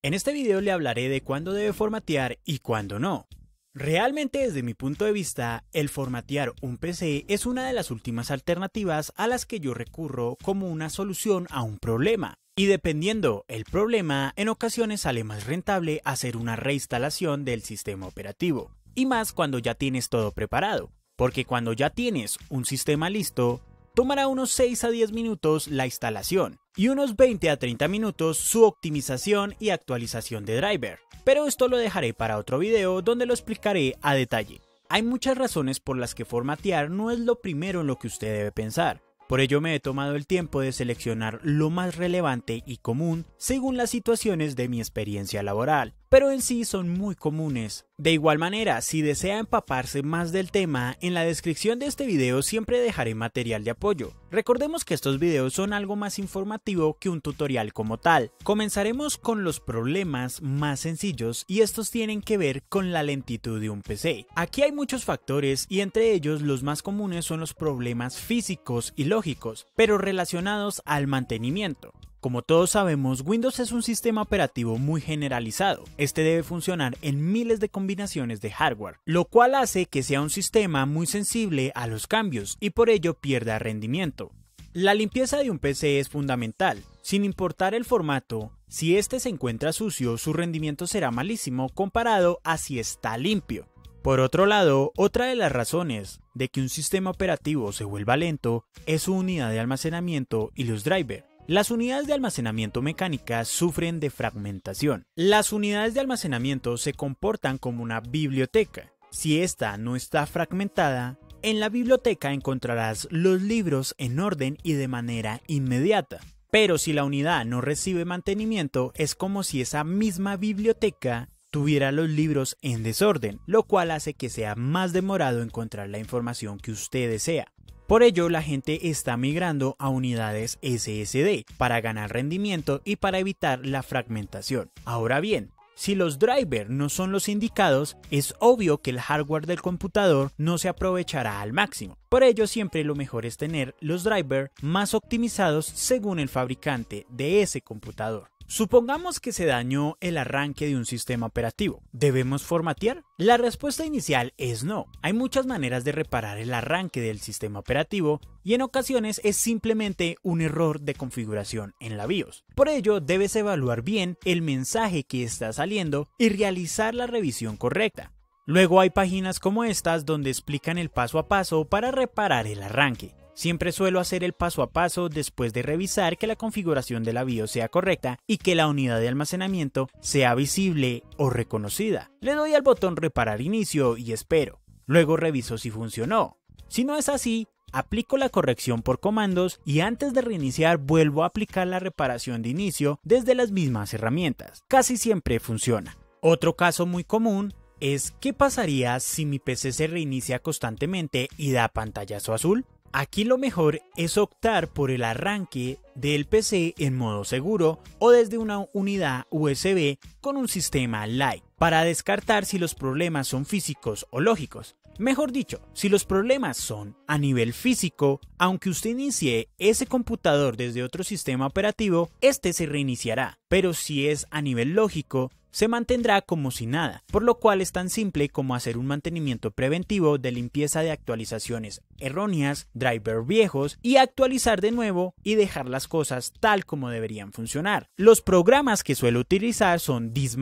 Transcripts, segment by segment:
En este video le hablaré de cuándo debe formatear y cuándo no. Realmente, desde mi punto de vista, el formatear un PC es una de las últimas alternativas a las que yo recurro como una solución a un problema. Y dependiendo el problema, en ocasiones sale más rentable hacer una reinstalación del sistema operativo. Y más cuando ya tienes todo preparado, porque cuando ya tienes un sistema listo, tomará unos 6 a 10 minutos la instalación y unos 20 a 30 minutos su optimización y actualización de driver. Pero esto lo dejaré para otro video donde lo explicaré a detalle. Hay muchas razones por las que formatear no es lo primero en lo que usted debe pensar. Por ello me he tomado el tiempo de seleccionar lo más relevante y común según las situaciones de mi experiencia laboral, pero en sí son muy comunes. De igual manera, si desea empaparse más del tema, en la descripción de este video siempre dejaré material de apoyo. Recordemos que estos videos son algo más informativo que un tutorial como tal. Comenzaremos con los problemas más sencillos y estos tienen que ver con la lentitud de un PC. Aquí hay muchos factores y entre ellos los más comunes son los problemas físicos y lógicos, pero relacionados al mantenimiento. Como todos sabemos, Windows es un sistema operativo muy generalizado. Este debe funcionar en miles de combinaciones de hardware, lo cual hace que sea un sistema muy sensible a los cambios y por ello pierda rendimiento. La limpieza de un PC es fundamental. Sin importar el formato, si este se encuentra sucio, su rendimiento será malísimo comparado a si está limpio. Por otro lado, otra de las razones de que un sistema operativo se vuelva lento es su unidad de almacenamiento y los drivers. Las unidades de almacenamiento mecánicas sufren de fragmentación. Las unidades de almacenamiento se comportan como una biblioteca. Si esta no está fragmentada, en la biblioteca encontrarás los libros en orden y de manera inmediata. Pero si la unidad no recibe mantenimiento, es como si esa misma biblioteca tuviera los libros en desorden, lo cual hace que sea más demorado encontrar la información que usted desea. Por ello, la gente está migrando a unidades SSD para ganar rendimiento y para evitar la fragmentación. Ahora bien, si los drivers no son los indicados, es obvio que el hardware del computador no se aprovechará al máximo. Por ello, siempre lo mejor es tener los drivers más optimizados según el fabricante de ese computador. Supongamos que se dañó el arranque de un sistema operativo. ¿Debemos formatear? La respuesta inicial es no. Hay muchas maneras de reparar el arranque del sistema operativo y en ocasiones es simplemente un error de configuración en la BIOS. Por ello, debes evaluar bien el mensaje que está saliendo y realizar la revisión correcta. Luego hay páginas como estas donde explican el paso a paso para reparar el arranque. Siempre suelo hacer el paso a paso después de revisar que la configuración de la BIOS sea correcta y que la unidad de almacenamiento sea visible o reconocida. Le doy al botón reparar inicio y espero. Luego reviso si funcionó. Si no es así, aplico la corrección por comandos y antes de reiniciar vuelvo a aplicar la reparación de inicio desde las mismas herramientas. Casi siempre funciona. Otro caso muy común es ¿qué pasaría si mi PC se reinicia constantemente y da pantallazo azul? Aquí lo mejor es optar por el arranque del PC en modo seguro o desde una unidad USB con un sistema Lite para descartar si los problemas son físicos o lógicos. Mejor dicho, si los problemas son a nivel físico, aunque usted inicie ese computador desde otro sistema operativo, este se reiniciará, pero si es a nivel lógico, se mantendrá como si nada, por lo cual es tan simple como hacer un mantenimiento preventivo de limpieza de actualizaciones erróneas, drivers viejos y actualizar de nuevo y dejar las cosas tal como deberían funcionar. Los programas que suelo utilizar son Disk++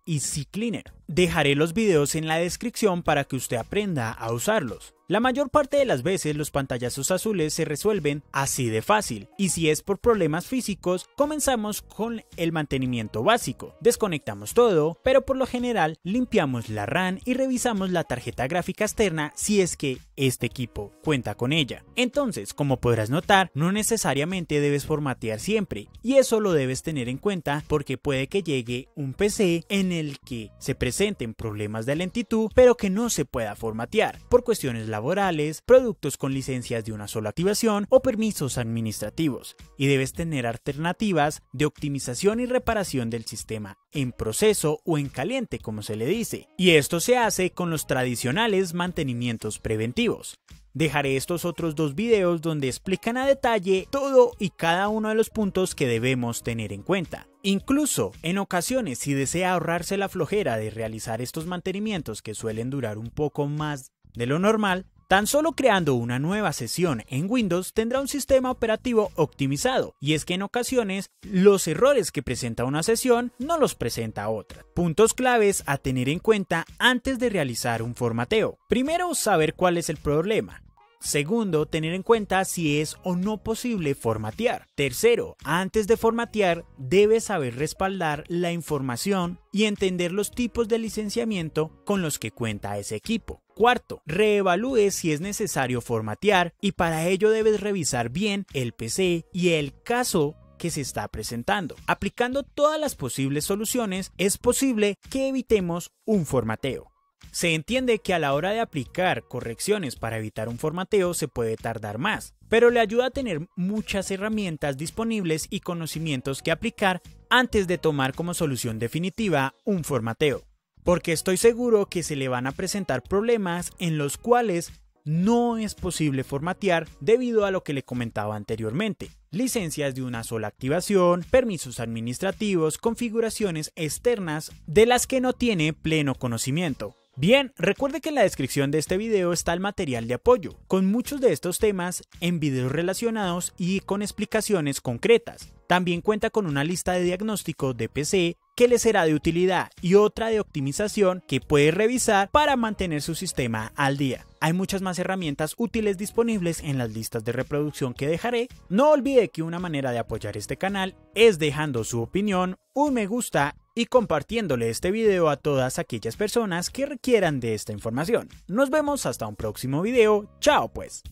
y CCleaner. Dejaré los videos en la descripción para que usted aprenda a usarlos. La mayor parte de las veces los pantallazos azules se resuelven así de fácil y si es por problemas físicos comenzamos con el mantenimiento básico. Desconectamos todo, pero por lo general limpiamos la RAM y revisamos la tarjeta gráfica externa si es que este equipo cuenta con ella. Entonces, como podrás notar, no necesariamente debes formatear siempre y eso lo debes tener en cuenta porque puede que llegue un PC en el que se presenten problemas de lentitud pero que no se pueda formatear por cuestiones laborales, productos con licencias de una sola activación o permisos administrativos y debes tener alternativas de optimización y reparación del sistema en proceso o en caliente como se le dice y esto se hace con los tradicionales mantenimientos preventivos. Dejaré estos otros 2 videos donde explican a detalle todo y cada uno de los puntos que debemos tener en cuenta. Incluso, en ocasiones, si desea ahorrarse la flojera de realizar estos mantenimientos que suelen durar un poco más de lo normal, tan solo creando una nueva sesión en Windows tendrá un sistema operativo optimizado, y es que en ocasiones los errores que presenta una sesión no los presenta otra. Puntos claves a tener en cuenta antes de realizar un formateo. Primero, saber cuál es el problema. Segundo, tener en cuenta si es o no posible formatear. Tercero, antes de formatear, debes saber respaldar la información y entender los tipos de licenciamiento con los que cuenta ese equipo. Cuarto, reevalúe si es necesario formatear y para ello debes revisar bien el PC y el caso que se está presentando. Aplicando todas las posibles soluciones, es posible que evitemos un formateo. Se entiende que a la hora de aplicar correcciones para evitar un formateo se puede tardar más, pero le ayuda a tener muchas herramientas disponibles y conocimientos que aplicar antes de tomar como solución definitiva un formateo. Porque estoy seguro que se le van a presentar problemas en los cuales no es posible formatear debido a lo que le comentaba anteriormente. Licencias de una sola activación, permisos administrativos, configuraciones externas de las que no tiene pleno conocimiento. Bien, recuerde que en la descripción de este video está el material de apoyo, con muchos de estos temas en videos relacionados y con explicaciones concretas. También cuenta con una lista de diagnóstico de PC que le será de utilidad y otra de optimización que puede revisar para mantener su sistema al día. Hay muchas más herramientas útiles disponibles en las listas de reproducción que dejaré. No olvide que una manera de apoyar este canal es dejando su opinión, un me gusta y compartiéndole este video a todas aquellas personas que requieran de esta información. Nos vemos hasta un próximo video. Chao pues.